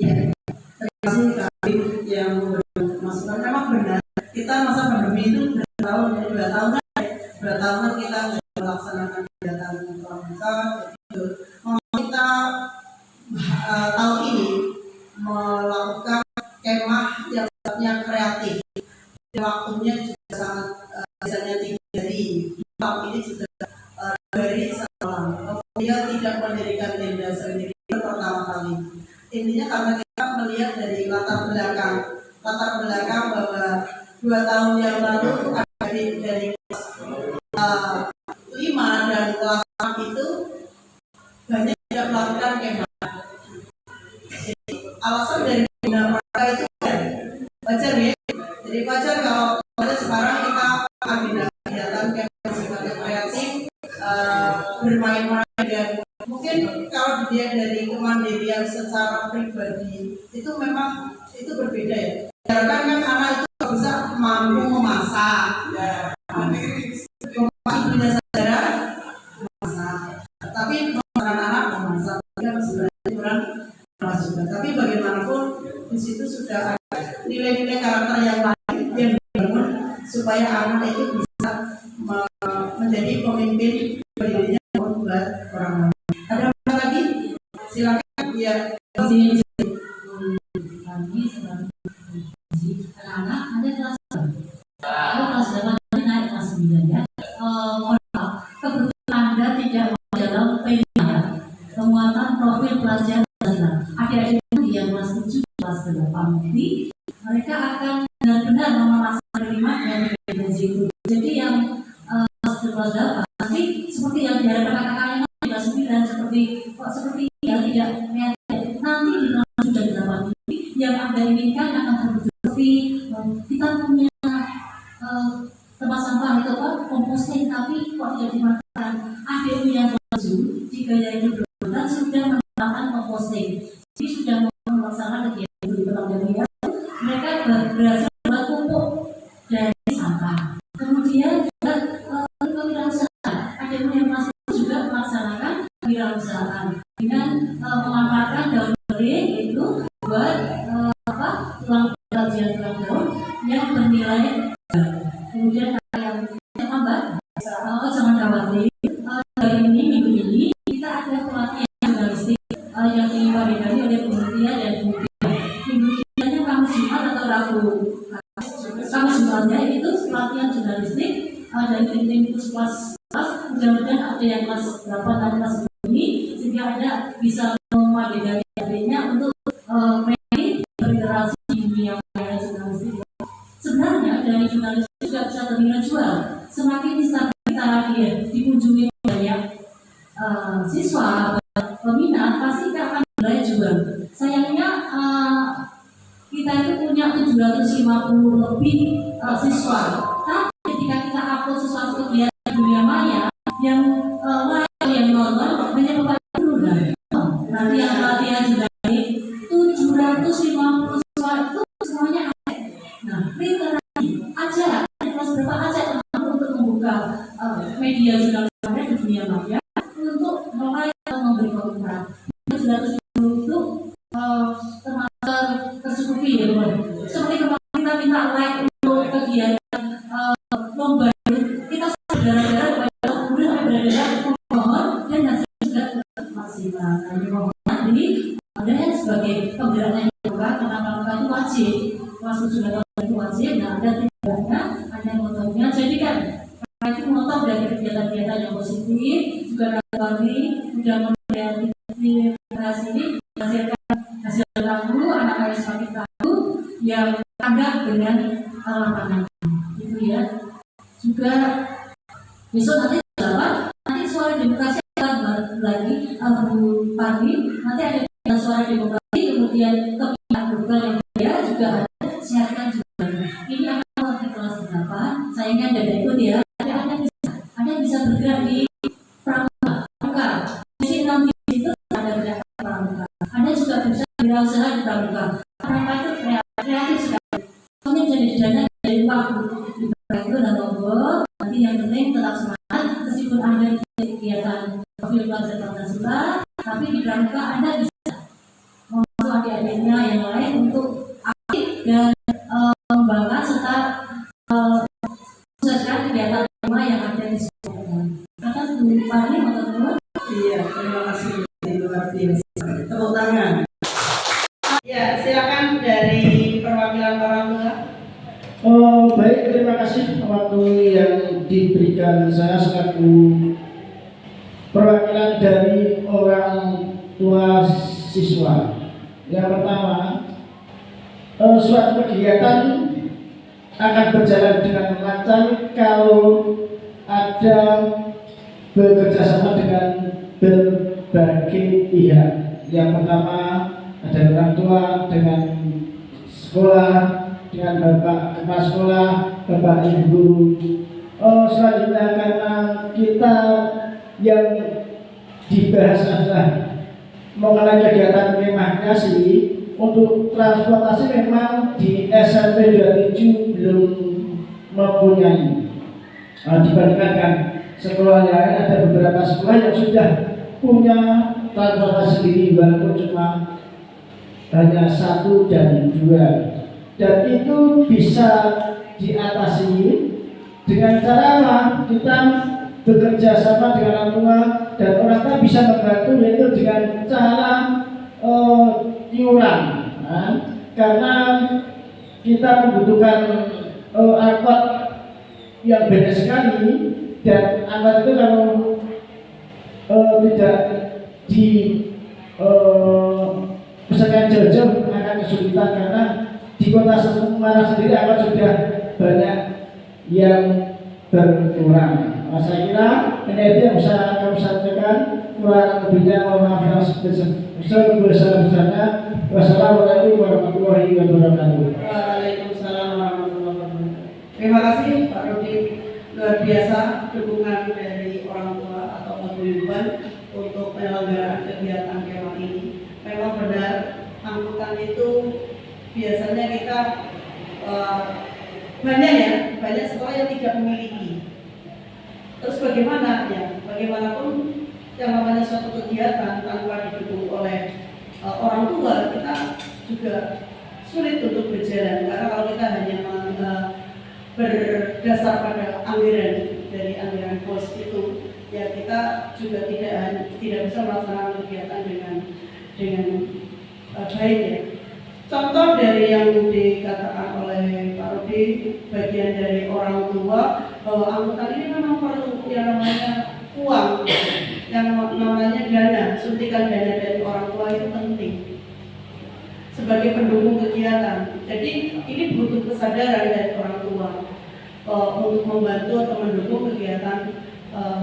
Ya, terima kasih Kak Habib yang masukan. Memang benar, kita masa pandemi itu 2 tahun kita melaksanakan kegiatan pramuka. Jadi kita tahun ini melakukan kemah yang sifatnya kreatif. Waktunya juga sangat biasanya 3 hari. Tahun ini sudah 2 hari semalam. Kemudian tidak mendirikan tenda sendiri pertama kali. Intinya karena kita melihat dari latar belakang bahwa 2 tahun yang lalu dari kelas 5 dan kelas 6 itu banyak tidak melakukan kemah. Alasan dari mereka itu wajar ya. Jadi wajar kalau sekarang kita agenda kegiatan kemah sifatnya kreatif, bermain-main, dan mungkin kalau dilihat dari kemandirian secara pribadi itu memang itu berbeda ya. Karena kan anak itu bisa mampu memasak, ya, ibunya saudara memasak, tapi anak-anak memasak kan sebenarnya kurang keras juga. Tapi bagaimanapun di situ sudah ada nilai-nilai karakter yang lain yang dibangun supaya anak itu bisa menjadi pemimpin dirinya buat orang lain. Ada apa lagi? Silakan ya. Kami sedang anak-anak ada kelas 8 naik kelas 9 ya. Mohon maaf, kebetulan Anda tidak mau dalam PDA penguatan profil pelajar adik-adik yang kelas 7 kelas 8 ini mereka akan benar-benar merasakan terima dari gaji itu. Jadi yang kelas 8 nanti seperti yang diharapkan kakak-kakaknya kelas 9 seperti yang tidak nanti di kelas 7 dan 8 ini yang Anda inginkan akan terwujud. Seperti kita punya tempat sampah itu komposting, tapi kok tidak dimanfaatkan. Adikmu yang kelas 7 jika yang itu benar sudah melakukan komposting, jadi sudah melaksanakan kegiatan itu di mereka berhasil membuat pupuk dari sampah. Kemudian juga kewirausahaan, adikmu yang masih juga melaksanakan kewirausahaan dengan memanfaatkan daun kering itu buat tulang daun yang bernilai. Kemudian yang tambah, jangan khawatir, hari ini minggu ini kita ada pelatihan jurnalistik yang diwadai oleh Pemutian dan Pemutian. Minggu Kamis Jumat atau Rabu. Kamis Jumatnya itu pelatihan jurnalistik dan tim kelas. Mudah-mudahan ada yang kelas 8 dan kelas 9 ini sehingga Anda bisa memadai adiknya untuk berinteraksi di dunia jurnalistik. Sebenarnya dari jurnalistik juga bisa terlihat jual. Semakin kita dikunjungi banyak siswa peminat, pasti akan mulai jual. Sayangnya kita itu punya 750 lebih siswa. Tapi ketika kita upload sesuatu kegiatan dunia maya yang yang nonton hanya beberapa dulu nanti yang pelatihan jurnalistik 750 siswa itu semuanya ada. Nah, literasi aja kelas berapa aja untuk membuka media jurnalistik di dunia maya untuk mulai memberi komentar. 750 itu termasuk tercukupi ya teman. Seperti kemarin kita minta like untuk kegiatan lomba, kita saudara-saudara kepada kemudian saudara-saudara mohon dan hasilnya juga maksimal. Kami mohon ini ada yang sebagai penggerak yang dilakukan karena pramuka itu wajib, kelas 7 dan itu wajib. Nah, ada tidaknya ada motonya. Jadi kan itu moto dari kegiatan-kegiatan yang positif juga kami sudah mengkreativasi ini menghasilkan hasil tahu anak-anak semakin tahu yang tanggap dengan lapangan itu ya. Juga Besok nanti nanti suara demokrasi akan lagi pagi, nanti ada suara demokrasi, kemudian kepihak global yang berbeda juga ada, siarkan juga. Ini akan di kelas 8, sayangnya ada ikut ya, tapi Anda bisa bergerak di pramuka. Di sini nanti itu ada gerakan pramuka. Anda juga bisa berusaha di pramuka. Pramuka itu kreatif sekali. Kamu bisa didana dari waktu itu dan ngobrol. Nanti yang penting tetap semangat, meskipun Anda kegiatan profil belajar Pancasila, tapi di pramuka Anda bisa membantu adik-adiknya yang lain untuk aktif dan mengembangkan serta menyelesaikan kegiatan yang ada di sekolah. Kata Bu Pani, teman-teman. Iya, terima kasih. Luar biasa. Tepuk tangan. Ya, silakan dari perwakilan orang tua. Baik, terima kasih waktu yang diberikan saya selaku perwakilan dari orang tua siswa. Yang pertama, suatu kegiatan akan berjalan dengan lancar kalau ada bekerjasama dengan berbagai pihak. Yang pertama ada orang tua dengan sekolah, dengan bapak kepala sekolah, bapak ibu guru. Selanjutnya karena kita yang dibahas adalah mengenai kegiatan kemah kreasi, untuk transportasi memang di SMP 27 belum mempunyai. Dibandingkan dengan sekolah lain, ada beberapa sekolah yang sudah punya transportasi sendiri walaupun cuma hanya 1 dan 2, dan itu bisa diatasi dengan cara apa? Kita bekerja sama dengan orang tua, dan orang tua bisa membantu, yaitu dengan cara iuran. Karena kita membutuhkan angkot yang beda sekali, dan angkot itu kalau tidak di pesankan jauh-jauh akan kesulitan, karena di kota Semarang sendiri angkot sudah banyak yang berkurang. Saya kira ini yang bisa kami sampaikan. Kurang lebihnya mohon maaf yang sebesar-besarnya. Wassalamualaikum warahmatullahi wabarakatuh. Waalaikumsalam warahmatullahi wabarakatuh. Terima kasih Pak Rudi, luar biasa dukungan dari orang tua atau paguyuban untuk penyelenggaraan kegiatan kemah ini. Memang benar, angkutan itu biasanya kita banyak sekolah yang tidak memiliki. Terus bagaimana ya? Bagaimanapun yang namanya suatu kegiatan tanpa didukung oleh orang tua, kita juga sulit untuk berjalan. Karena kalau kita hanya berdasar pada anggaran dari anggaran pos itu, ya kita juga tidak bisa melaksanakan kegiatan dengan baik ya. Contoh dari yang dikatakan oleh Pak Rudi, bagian dari orang tua, bahwa angkutan ini memang perlu yang namanya uang, yang namanya dana, suntikan dana dari orang tua itu penting sebagai pendukung kegiatan. Jadi ini butuh kesadaran dari orang tua untuk membantu atau mendukung kegiatan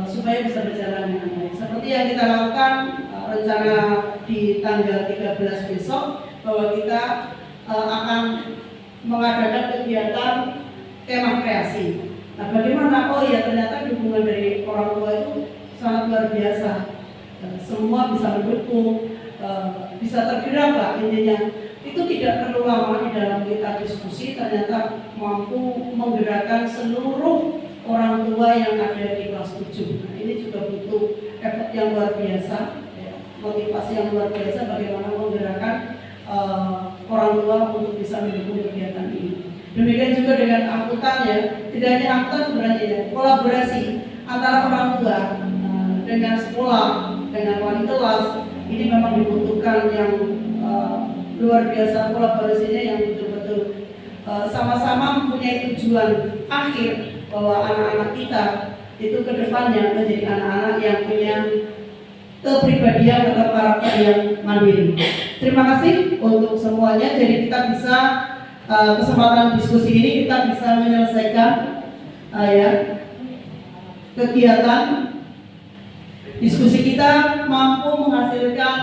supaya bisa berjalan dengan baik. Seperti yang kita lakukan rencana di tanggal 13 besok, bahwa kita akan mengadakan kegiatan kemah kreasi. Nah, bagaimana? Oh ya, ternyata dukungan dari orang tua itu sangat luar biasa. Semua bisa mendukung, bisa tergerak lah intinya. Itu tidak perlu lama di dalam kita diskusi, ternyata mampu menggerakkan seluruh orang tua yang ada di kelas 7. Nah, ini juga butuh effort yang luar biasa, ya, motivasi yang luar biasa bagaimana menggerakkan orang tua untuk bisa mendukung kegiatan ini. Demikian juga dengan angkutan ya, tidak hanya angkutan sebenarnya ya, kolaborasi antara orang tua dengan sekolah, dengan wali kelas, ini memang dibutuhkan yang luar biasa kolaborasinya, yang betul-betul sama-sama mempunyai tujuan akhir bahwa anak-anak kita itu kedepannya menjadi anak-anak yang punya kepribadian atau karakter yang mandiri. Terima kasih untuk semuanya. Jadi kita bisa kesempatan diskusi ini kita bisa menyelesaikan ya kegiatan diskusi kita mampu menghasilkan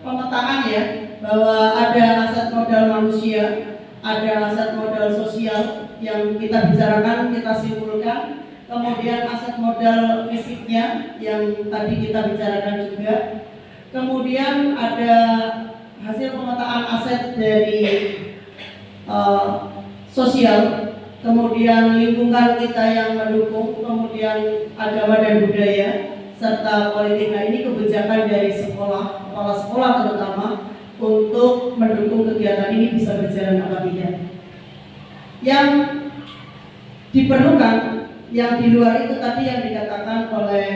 pemetaan ya, bahwa ada aset modal manusia, ada aset modal sosial yang kita bicarakan, kita simpulkan, kemudian aset modal fisiknya yang tadi kita bicarakan juga, kemudian ada hasil pemetaan aset dari sosial, kemudian lingkungan kita yang mendukung, kemudian agama dan budaya, serta politik. Nah, ini kebijakan dari sekolah, kepala sekolah terutama, untuk mendukung kegiatan ini bisa berjalan apa tidak. Yang diperlukan, yang di luar itu tadi yang dikatakan oleh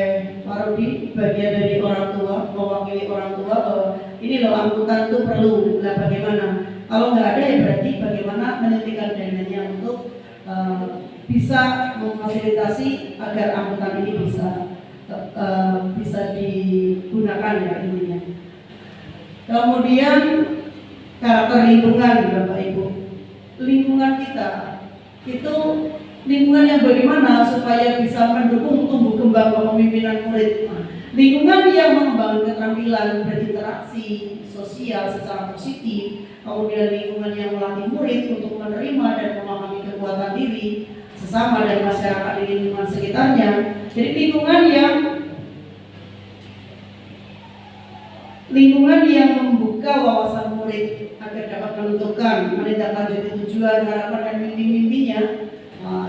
Pak Rudi, bagian dari orang tua, mewakili orang tua, bahwa ini loh angkutan itu perlu. Nah, bagaimana? Kalau nggak ada ya berarti bagaimana menyuntikkan dananya untuk bisa memfasilitasi agar angkutan ini bisa digunakan ya intinya. Kemudian karakter lingkungan, Bapak Ibu. Lingkungan kita itu lingkungan yang bagaimana supaya bisa mendukung tumbuh kembang kepemimpinan murid. Lingkungan yang mengembangkan keterampilan berinteraksi sosial secara positif, kemudian lingkungan yang melatih murid untuk menerima dan memahami kekuatan diri sesama dan masyarakat di lingkungan sekitarnya. Jadi lingkungan yang membuka wawasan murid agar dapat menentukan menindaklanjuti tujuan, harapan dan mimpi-mimpinya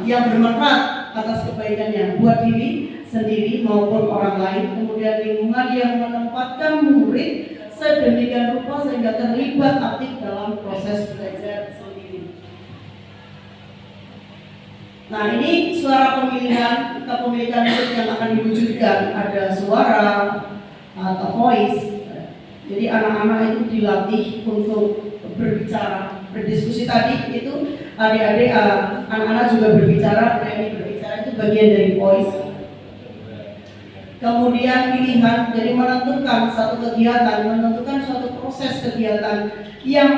yang bermanfaat atas kebaikannya buat diri sendiri maupun orang lain. Kemudian lingkungan yang menempatkan murid sedemikian rupa sehingga terlibat aktif dalam proses belajar sendiri. Nah, ini suara pemilihan kepemilikan murid yang akan diwujudkan, ada suara atau voice. Jadi anak-anak itu dilatih untuk berbicara, berdiskusi tadi itu adik-adik, anak-anak juga berbicara, ini berbicara itu bagian dari voice. Kemudian pilihan, jadi menentukan satu kegiatan, menentukan suatu proses kegiatan yang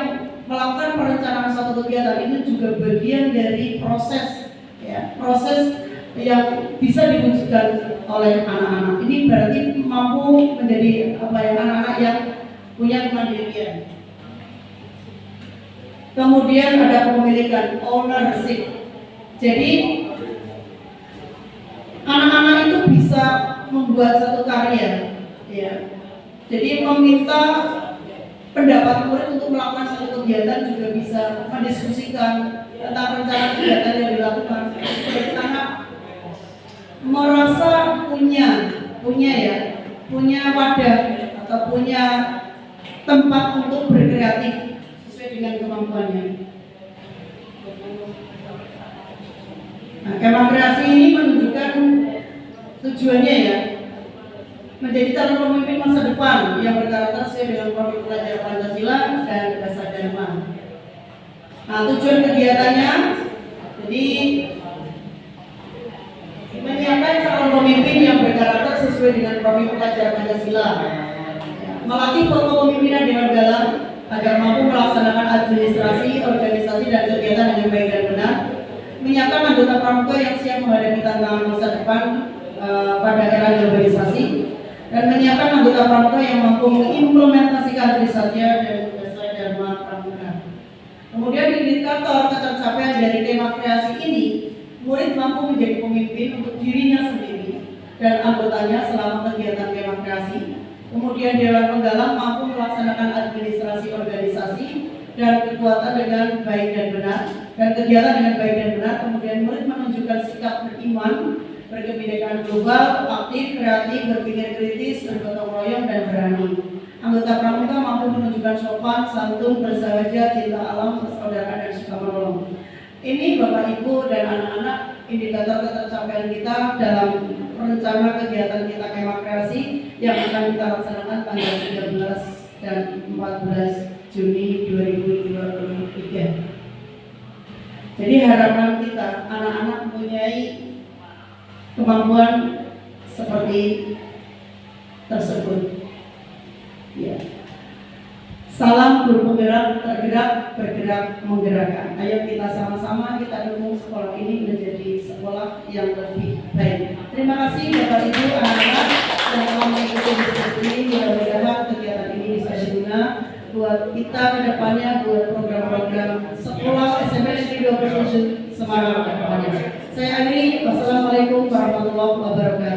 melakukan perencanaan suatu kegiatan itu juga bagian dari proses, ya, proses yang bisa diwujudkan oleh anak-anak. Ini berarti mampu menjadi anak-anak yang punya kemandirian. Kemudian ada kepemilikan, ownership. Jadi anak-anak itu bisa membuat satu karya, ya. Jadi meminta pendapat murid untuk melakukan satu kegiatan, juga bisa mendiskusikan tentang rencana kegiatan yang dilakukan. Jadi anak merasa punya wadah atau punya tempat untuk berkreatif sesuai dengan kemampuannya. Nah, kemah kreasi ini menunjukkan tujuannya ya, menjadi calon pemimpin masa depan yang berkarakter sesuai dengan profil pelajar Pancasila dan dasar Dharma. Nah, tujuan kegiatannya, jadi menyiapkan calon pemimpin yang berkarakter sesuai dengan profil pelajar Pancasila, melatih kepemimpinan Dewan Galang agar mampu melaksanakan administrasi, organisasi, dan kegiatan dengan baik dan benar, menyiapkan anggota pramuka yang siap menghadapi tantangan masa depan pada era globalisasi, dan menyiapkan anggota pramuka yang mampu mengimplementasikan trisatya dan dasar Dharma Pramuka. Kemudian indikator tercapaian dari tema kreasi ini, murid mampu menjadi pemimpin untuk dirinya sendiri dan anggotanya selama kegiatan tema kreasi. Kemudian Dewan Penggalang mampu melaksanakan administrasi organisasi dan kekuatan dengan baik dan benar, dan kegiatan dengan baik dan benar. Kemudian murid menunjukkan sikap beriman, berkebinekaan global, aktif, kreatif, berpikir kritis, bergotong royong, dan berani. Anggota pramuka mampu menunjukkan sopan, santun, bersahaja, cinta alam, persaudaraan, dan suka menolong. Ini Bapak Ibu dan anak-anak indikator ketercapaian kita dalam rencana kegiatan kita kemah kreasi yang akan kita laksanakan tanggal 13 dan 14 Juni 2023. Jadi harapan kita anak-anak mempunyai kemampuan seperti tersebut. Ya. Salam guru penggerak, tergerak, bergerak, menggerakkan. Ayo kita sama-sama kita dukung sekolah ini menjadi sekolah yang lebih baik. Terima kasih Bapak Ibu, anak-anak yang telah mengikuti diskusi. Mudah-mudahan kegiatan ini bisa berguna buat kita ke depannya, buat program-program sekolah SMP Negeri 27 Semarang ke depannya. Saya Ani, wassalamualaikum warahmatullahi wabarakatuh.